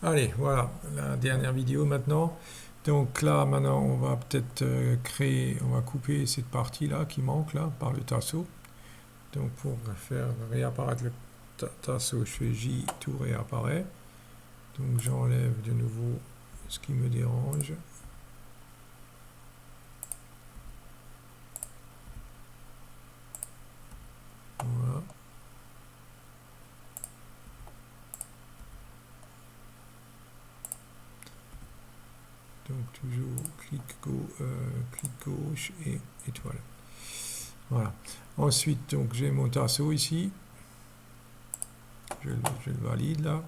Allez, voilà, la dernière vidéo maintenant. Donc là, maintenant, on va peut-être on va couper cette partie-là qui manque là par le tasseau. Donc pour faire réapparaître le tasseau, je fais J, tout réapparaît. Donc j'enlève de nouveau ce qui me dérange. Voilà. Donc toujours clic gauche et étoile. Voilà. Ensuite, donc j'ai mon tasseau ici. Je le valide là.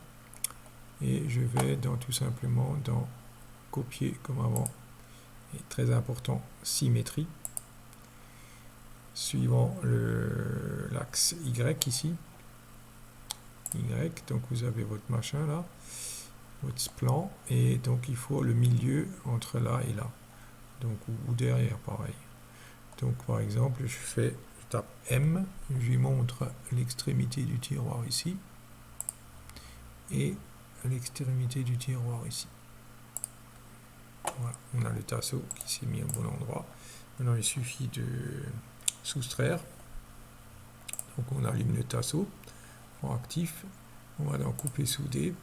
Et je vais tout simplement dans copier comme avant. Et très important, symétrie. Suivant l'axe Y ici. Y, donc vous avez votre machin là, votre plan, et donc il faut le milieu entre là et là. Donc, ou derrière, pareil. Donc par exemple, je tape M, je lui montre l'extrémité du tiroir ici, et l'extrémité du tiroir ici. Voilà, on a le tasseau qui s'est mis au bon endroit. Maintenant, il suffit de soustraire. Donc on allume le tasseau en actif. On va dans couper souder.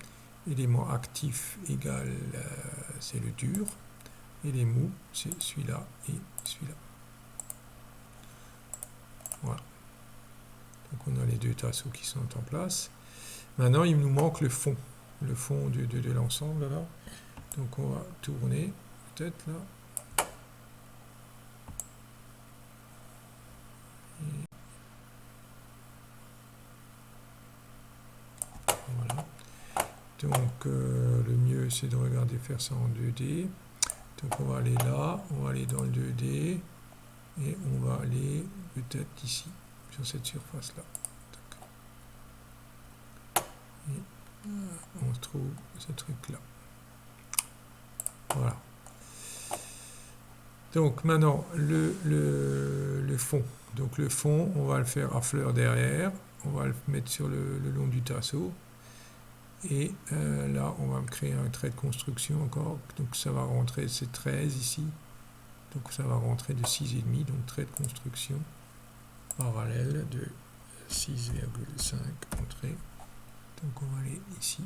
Élément actif égale, c'est le dur. Et les mous, c'est celui-là et celui-là. Voilà. Donc on a les deux tasseaux qui sont en place. Maintenant, il nous manque le fond de l'ensemble là. Donc on va tourner, peut-être là. Voilà. Donc le mieux c'est de regarder faire ça en 2D. Donc on va aller là, on va aller dans le 2D et on va aller peut-être ici, sur cette surface là. Et on se trouve ce truc là. Voilà. Donc maintenant le fond. Donc le fond, on va le faire à fleur derrière. On va le mettre sur le long du tasseau. Et là, on va créer un trait de construction encore. Donc ça va rentrer, c'est 13 ici. Donc ça va rentrer de 6,5. Donc trait de construction parallèle de 6,5 entrée. Donc on va aller ici.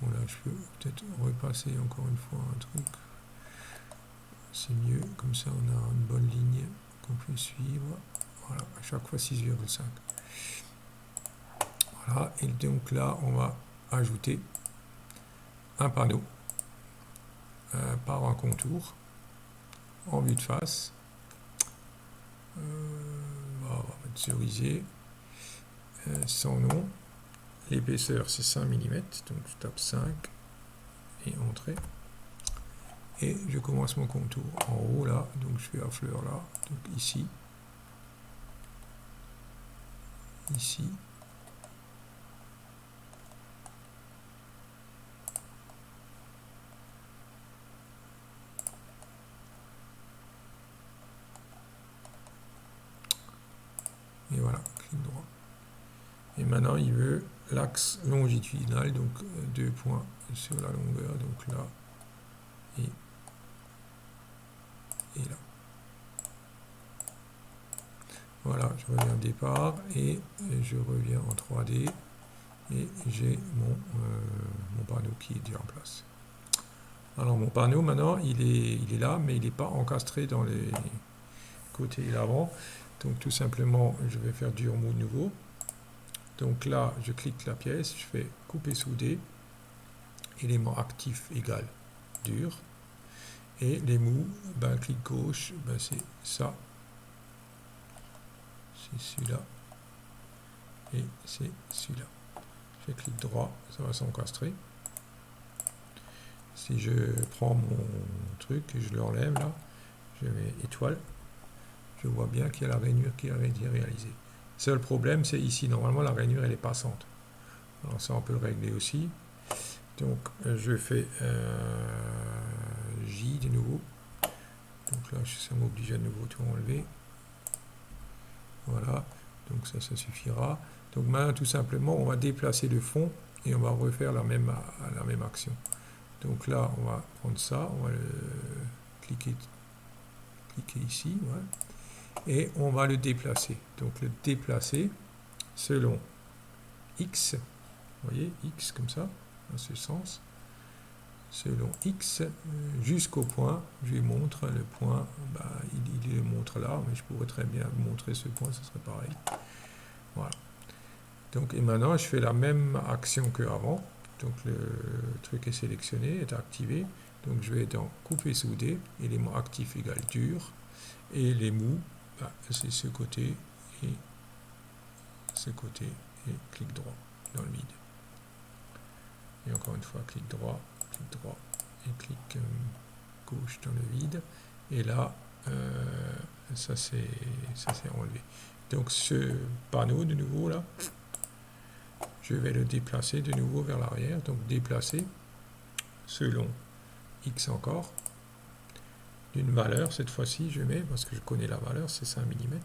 Bon là, je peux peut-être repasser encore une fois un truc. C'est mieux, comme ça on a une bonne ligne qu'on peut suivre. Voilà, à chaque fois 6,5. Voilà, et donc là, on va ajouter un panneau par un contour en vue de face. On va mettre cerisier, sans nom. L'épaisseur, c'est 5 mm, donc je tape 5 et entrée. Et je commence mon contour en haut là, donc je fais à fleur là, donc ici, ici. Et voilà, clic droit. Et maintenant, il veut l'axe longitudinal, donc 2 points sur la longueur, donc là et là. Voilà, je reviens au départ et je reviens en 3D et j'ai mon panneau qui est déjà en place. Alors mon panneau maintenant, il est là, mais il n'est pas encastré dans les côtés et l'avant. Donc tout simplement, je vais faire dur mot nouveau. Donc là, je clique la pièce, je fais couper souder, élément actif égal dur, et les mous, ben, clic gauche, ben, c'est ça, c'est celui-là, et c'est celui-là. Je fais clic droit, ça va s'encastrer. Si je prends mon truc et je l'enlève là, je mets étoile, je vois bien qu'il y a la rainure qui a été réalisée. Seul problème, c'est ici, normalement la rainure elle est passante. Alors ça on peut le régler aussi. Donc je fais J de nouveau. Donc là ça m'oblige à nouveau tout enlever. Voilà, donc ça suffira. Donc maintenant tout simplement on va déplacer le fond et on va refaire la même action. Donc là, on va prendre ça, on va le cliquer ici, ouais, et on va le déplacer. Donc le déplacer selon X, vous voyez, X comme ça, dans ce sens, selon X jusqu'au point, je lui montre le point, bah, il le montre là, mais je pourrais très bien montrer ce point, ce serait pareil. Voilà. Donc, et maintenant, je fais la même action qu'avant. Donc, le truc est sélectionné, est activé. Donc, je vais dans couper, souder, élément actif égale dur. Et les mous, bah, c'est ce côté et clic droit dans le vide. Et encore une fois, clic droit et clic gauche dans le vide. Et là, ça c'est enlevé. Donc, ce panneau de nouveau là, je vais le déplacer de nouveau vers l'arrière. Donc déplacer selon X encore. D'une valeur, cette fois-ci je mets, parce que je connais la valeur, c'est 5 mm.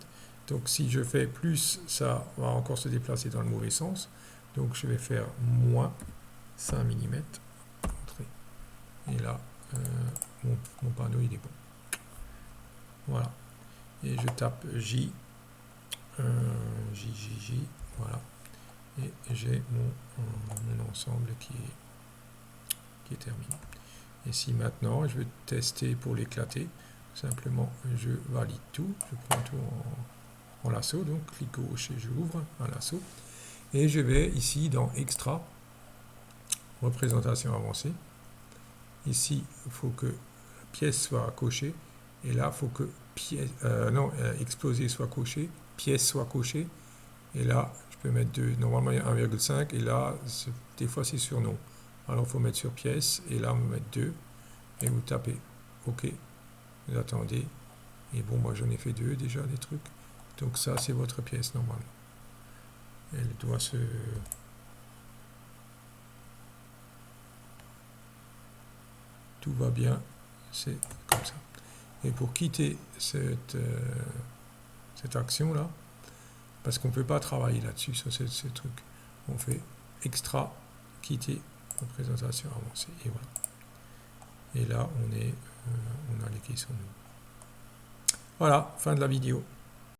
Donc si je fais plus, ça va encore se déplacer dans le mauvais sens. Donc je vais faire moins 5 mm. Et là, mon panneau il est bon. Voilà. Et je tape J, voilà. Et j'ai mon ensemble qui est terminé. Et si maintenant je veux tester pour l'éclater, simplement je valide tout, je prends tout en lasso, donc clic gauche et j'ouvre un lasso. Et je vais ici dans Extra, représentation avancée. Ici, il faut que pièce soit cochée. Et là, il faut que explosé soit coché, pièce soit cochée. Et là, je peux mettre 2. Normalement, il y a 1,5. Et là, des fois, c'est sur non. Alors, il faut mettre sur pièce. Et là, on va mettre 2. Et vous tapez OK. Vous attendez. Et bon, moi, j'en ai fait 2 déjà, des trucs. Donc, ça, c'est votre pièce, normalement. Elle doit se... Tout va bien. C'est comme ça. Et pour quitter cette action-là, parce qu'on ne peut pas travailler là-dessus, sur ce truc, on fait extra, quitter, représentation avancée, et voilà. Et là, on a les qui sont nous. Voilà, fin de la vidéo.